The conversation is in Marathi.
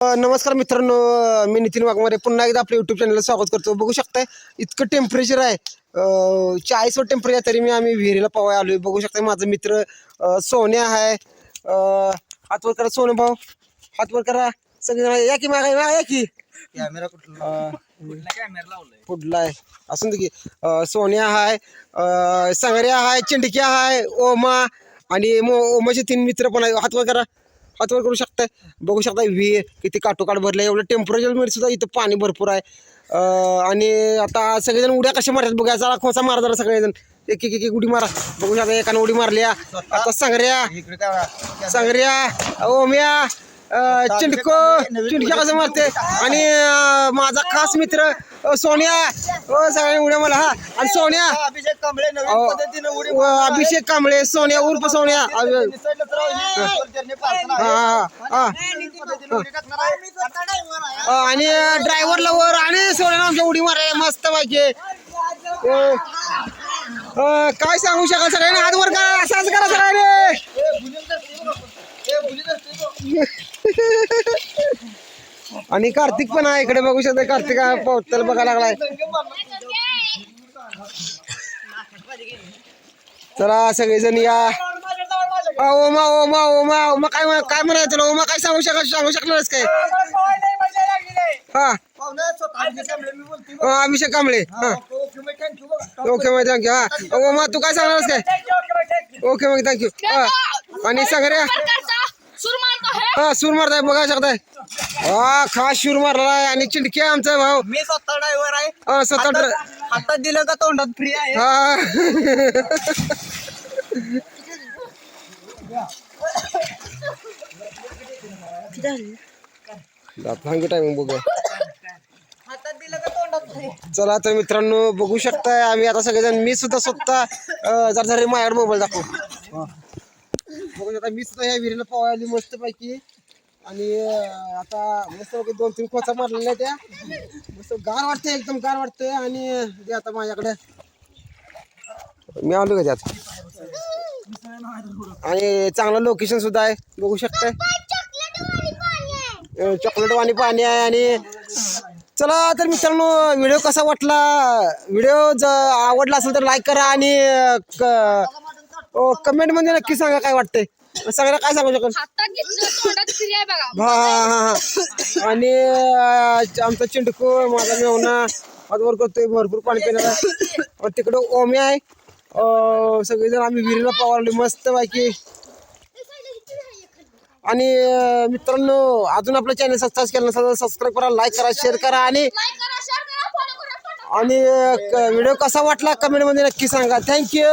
नमस्कार मित्रांनो, मी नितीन वाघमारे पुन्हा एकदा आपल्या यूट्यूब चॅनलला स्वागत करतो. बघू शकताय इतकं टेम्परेचर आहे, 40वर टेम्परेचर, तरी मी विहिरीला पोहायला आलोय. बघू शकताय माझा मित्र सोन्या आहे. हात वर करा सोनू भाऊ, हात वर करा सगळे. या की मागा या की कॅमेरा कुठला कॅमेरा लावलाय कुठला आहे असून दे की. सोन्या आहे, संगऱ्या आहे, चिंडक्या आहे, ओमा आणि ओमाचे 3 मित्र पण आहे. हात वर करा, हातवर करू शकताय. बघू शकता विहीर किती काटोकाट भरलं. एवढं टेम्परेचर मध्ये सुद्धा इथं पाणी भरपूर आहे. आणि आता सगळेजण उड्या कशा मारतात बघा. जरा खोसा मारा जरा सगळेजण, एक एक एक उडी मारा. बघू शकता एकानं उडी मारली. आता संगऱ्या ओम्या चिंडक्या कसं मारते. आणि माझा खास मित्र सोन्या, सगळ्यांनी उड्या मला. हा आणि सोन्या अभिषेक कांबळे नवीन पद्धतीने उडी अभिषेक कांबळे, सोन्या उर्फ सोन्या. आणि ड्रायव्हरला वर आणि सोन्याला आमच्या उडी माराय मस्त पाहिजे. काय सांगू शकाल, सगळ्यांनी हात वर करा, असंच करा सगळ्यांनी. आणि कार्तिक पण आहे इकडे, बघू शकता. कार्तिक पोहताना बघायला लागलाय. चला सगळेजण या. ओमा ओमा ओमा ओमा काय म्हणायचं तुला? ओमा काय सांगू शकणारच काय? हा अभिषेक कांबळे. हा ओके मग थँक्यू. हा ओमा तू काय सांगणारच काय? ओके मग थँक्यू. आणि सगळ्या हा सूर मारताय बघा शकताय. हा खास सूर मारलाय. आणि चिंडके आमचा भाऊ, मी स्वतः ड्रायव्हर आहे. स्वतः हातात दिलं का तोंडात फ्री आहे. हा टायमिंग बघूया. हातात दिलं का तोंडात फ्री. चला तर मित्रांनो बघू शकताय आम्ही आता सगळेजण. मी सुद्धा स्वतः जरा माझ्याकडे मोबाईल दाखव. बघू शकता मी सुद्धा ह्या विहिरीला पोहायला मस्त पैकी. आणि आता मस्त 2-3 खोचा मारलेल्या त्या. मस्त गार वाटते, एकदम गार वाटते. आणि ते आता माझ्याकडे मी आलो का त्यात. आणि चांगलं लोकेशन सुद्धा आहे बघू शकताय. चॉकलेट वाणी पाणी आहे. आणि चला तर मित्रांनो, व्हिडिओ कसा वाटला, व्हिडिओ जर आवडला असेल तर लाईक करा. आणि कमेंट मध्ये नक्की सांगा काय वाटतंय. सगळ्यांना काय सांगू शकतो. हा आणि आमचा चिंटकू, माझा मेवना हातवर करतोय, भरपूर पाणी पिणार. तिकडं ओम्या आहे. सगळेजण आम्ही विहिरीला पोहायला मस्त पैकी. आणि मित्रांनो अजून आपलं चॅनल सबस्क्राईब केलं नसेल तर सबस्क्राईब करा, लाईक करा, शेअर करा. आणि व्हिडिओ कसा वाटला कमेंट मध्ये नक्की सांगा. थँक्यू.